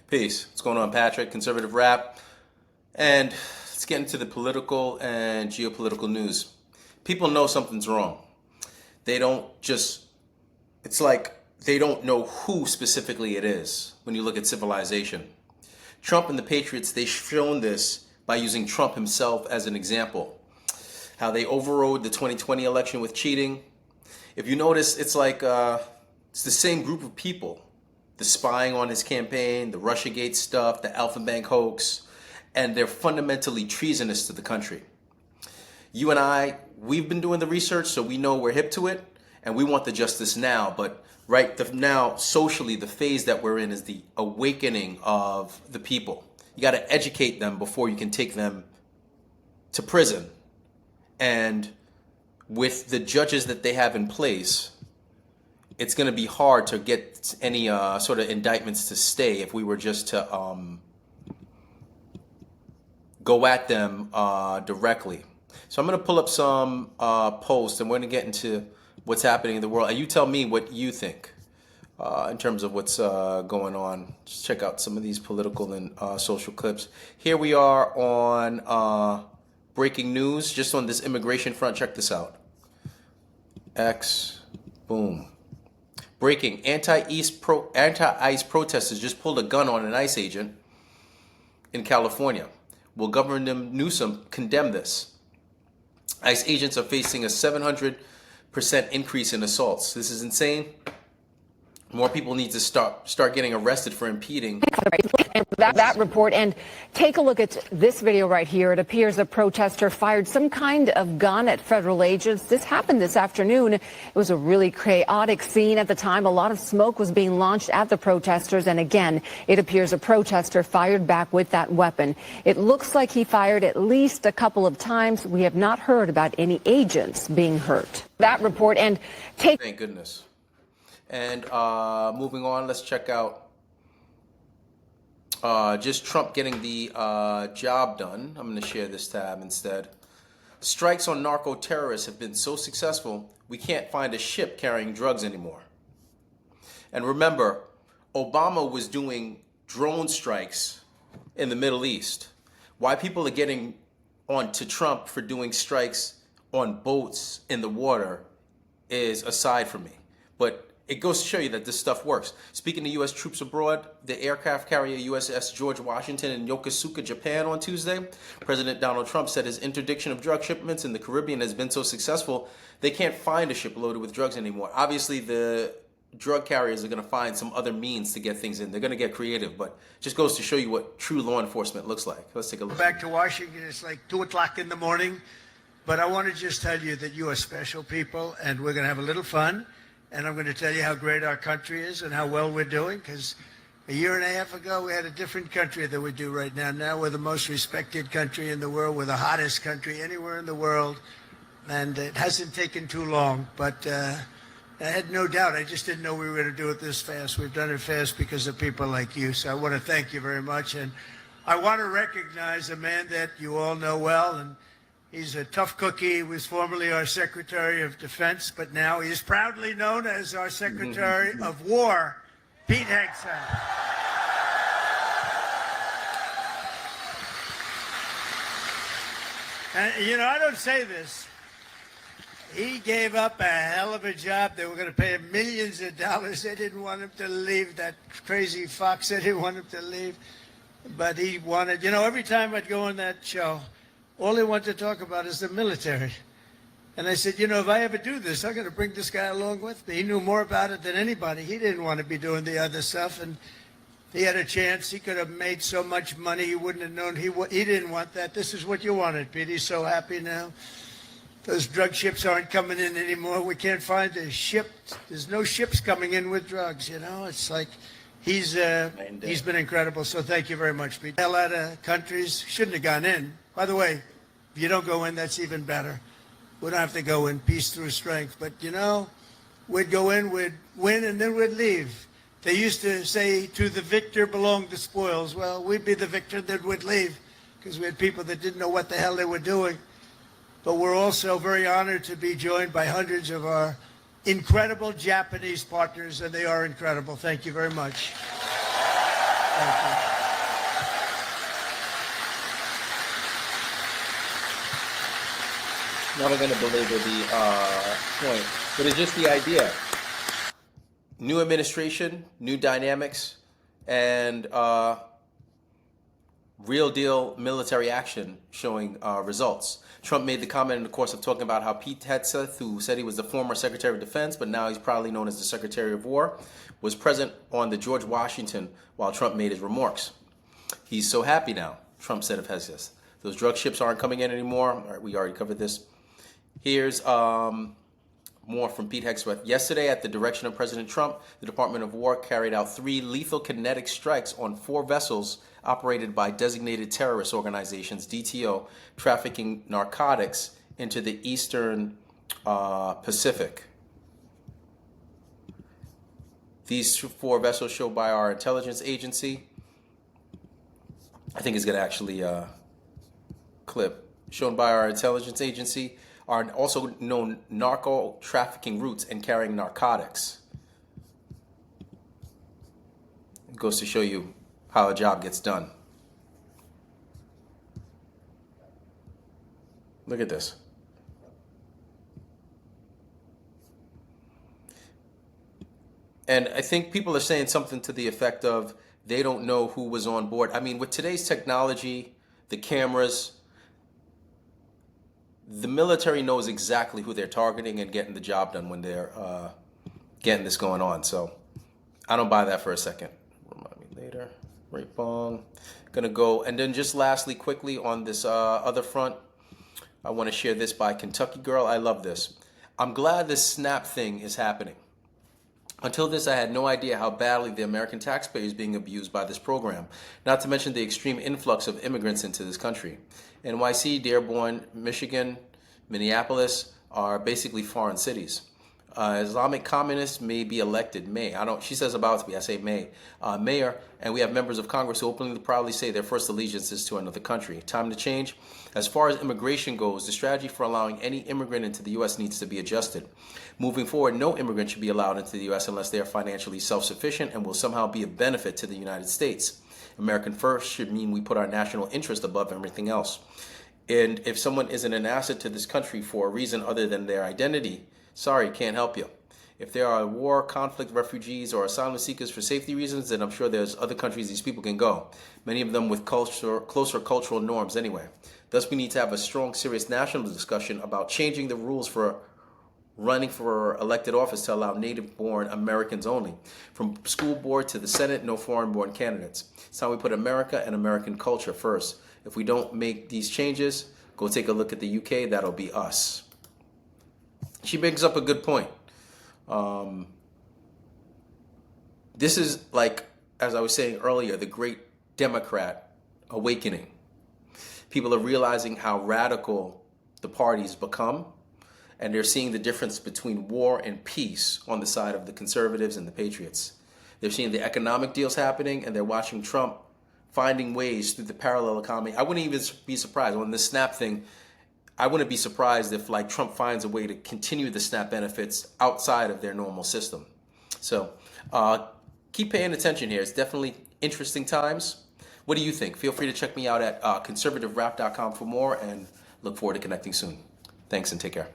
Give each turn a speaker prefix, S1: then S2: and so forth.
S1: Peace. What's going on, Patrick? Conservative Rap. And let's get into the political and geopolitical news. People know something's wrong. They don't just, it's like they don't know who specifically it is when you look at civilization. Trump and the Patriots, they've shown this by using Trump himself as an example. How they overrode the 2020 election with cheating. If you notice, it's like, it's the same group of people. The spying on his campaign, the Russiagate stuff, the Alpha Bank hoax, and they're fundamentally treasonous to the country. You and I, we've been doing the research, so we know we're hip to it, and we want the justice now. But now, socially, the phase that we're in is the awakening of the people. You got to educate them before you can take them to prison. And with the judges that they have in place, it's going to be hard to get any sort of indictments to stay if we were just to go at them directly. So I'm going to pull up some posts, and we're going to get into what's happening in the world. And you tell me what you think in terms of what's going on. Just check out some of these political and social clips. Here we are on breaking news, just on this immigration front. Check this out. X, boom. Breaking, anti-ICE protesters just pulled a gun on an ICE agent in California. Will Governor Newsom condemn this? ICE agents are facing a 700% increase in assaults. This is insane. More people need to start getting arrested for impeding.
S2: And that report. And take a look at this video right here. It appears a protester fired some kind of gun at federal agents. This happened this afternoon. It was a really chaotic scene at the time. A lot of smoke was being launched at the protesters. And again, it appears a protester fired back with that weapon. It looks like he fired at least a couple of times. We have not heard about any agents being hurt. That report. And
S1: thank goodness. And moving on, let's check out just Trump getting the job done. I'm going to share this tab instead. Strikes on narco terrorists have been so successful, we can't find a ship carrying drugs anymore. And remember, Obama was doing drone strikes in the Middle East. Why people are getting on to Trump for doing strikes on boats in the water is aside from me. But it goes to show you that this stuff works. Speaking to U.S. troops abroad, the aircraft carrier USS George Washington in Yokosuka, Japan on Tuesday, President Donald Trump said his interdiction of drug shipments in the Caribbean has been so successful, they can't find a ship loaded with drugs anymore. Obviously, the drug carriers are going to find some other means to get things in. They're going to get creative, but it just goes to show you what true law enforcement looks like. Let's take a look.
S3: Back to Washington, it's like 2 o'clock in the morning, but I want to just tell you that you are special people, and we're going to have a little fun. And I'm going to tell you how great our country is and how well we're doing, because a year and a half ago, we had a different country than we do right now. Now we're the most respected country in the world. We're the hottest country anywhere in the world. And it hasn't taken too long, but I had no doubt. I just didn't know we were going to do it this fast. We've done it fast because of people like you. So I want to thank you very much. And I want to recognize a man that you all know well, and he's a tough cookie. He was formerly our Secretary of Defense, but now he is proudly known as our Secretary of War, Pete Hegseth. And, you know, I don't say this. He gave up a hell of a job. They were going to pay him millions of dollars. They didn't want him to leave. That crazy Fox, they didn't want him to leave. But he wanted, you know, every time I'd go on that show, all he wanted to talk about is the military. And I said, you know, if I ever do this, I'm going to bring this guy along with me. He knew more about it than anybody. He didn't want to be doing the other stuff. And he had a chance. He could have made so much money. He wouldn't have known. He didn't want that. This is what you wanted, Pete. He's so happy now. Those drug ships aren't coming in anymore. We can't find a ship. There's no ships coming in with drugs, you know. It's like he's been incredible. So thank you very much, Pete. Hell out of countries. Shouldn't have gone in. By the way, if you don't go in, that's even better. We don't have to go in peace through strength. But, you know, we'd go in, we'd win, and then we'd leave. They used to say, to the victor belong the spoils. Well, we'd be the victor that would leave because we had people that didn't know what the hell they were doing. But we're also very honored to be joined by hundreds of our incredible Japanese partners, and they are incredible. Thank you very much. Thank you.
S1: Not going to belabor the point, but it's just the idea. New administration, new dynamics, and real deal military action showing results. Trump made the comment in the course of talking about how Pete Hegseth, who said he was the former Secretary of Defense, but now he's probably known as the Secretary of War, was present on the George Washington while Trump made his remarks. He's so happy now, Trump said of Hegseth. Those drug ships aren't coming in anymore. All right, we already covered this. Here's more from Pete Hegseth. Yesterday, at the direction of President Trump, the Department of War carried out 3 lethal kinetic strikes on 4 vessels operated by designated terrorist organizations, DTO, trafficking narcotics into the eastern Pacific. These 4 vessels shown by our intelligence agency, I think it's going to actually clip, shown by our intelligence agency, are also known narco trafficking routes and carrying narcotics. It goes to show you how a job gets done. Look at this. And I think people are saying something to the effect of they don't know who was on board. I mean, with today's technology, the cameras, the military knows exactly who they're targeting and getting the job done when they're getting this going on. So I don't buy that for a second. Remind me later. Right bong. Gonna go. And then just lastly, quickly on this other front, I want to share this by Kentucky Girl. I love this. I'm glad this SNAP thing is happening. Until this, I had no idea how badly the American taxpayer is being abused by this program, not to mention the extreme influx of immigrants into this country. NYC, Dearborn, Michigan, Minneapolis are basically foreign cities. Islamic communists may be elected she says about to be, I say may, mayor, and we have members of Congress who openly proudly say their first allegiance is to another country. Time to change. As far as immigration goes, the strategy for allowing any immigrant into the U.S. needs to be adjusted. Moving forward, no immigrant should be allowed into the U.S. unless they are financially self-sufficient and will somehow be a benefit to the United States. American first should mean we put our national interest above everything else. And if someone isn't an asset to this country for a reason other than their identity, sorry, can't help you. If there are war, conflict, refugees, or asylum seekers for safety reasons, then I'm sure there's other countries these people can go, many of them with closer cultural norms anyway. Thus, we need to have a strong, serious national discussion about changing the rules for running for elected office to allow native-born Americans only. From school board to the Senate, no foreign-born candidates. It's time we put America and American culture first. If we don't make these changes, go take a look at the UK, that'll be us. She brings up a good point. This is like, as I was saying earlier, the great Democrat awakening. People are realizing how radical the party's become, and they're seeing the difference between war and peace on the side of the conservatives and the patriots. They're seeing the economic deals happening, and they're watching Trump finding ways through the parallel economy. I wouldn't even be surprised on the SNAP thing. I wouldn't be surprised if Trump finds a way to continue the SNAP benefits outside of their normal system. So keep paying attention here. It's definitely interesting times. What do you think? Feel free to check me out at ConservativeRap.com for more, and look forward to connecting soon. Thanks and take care.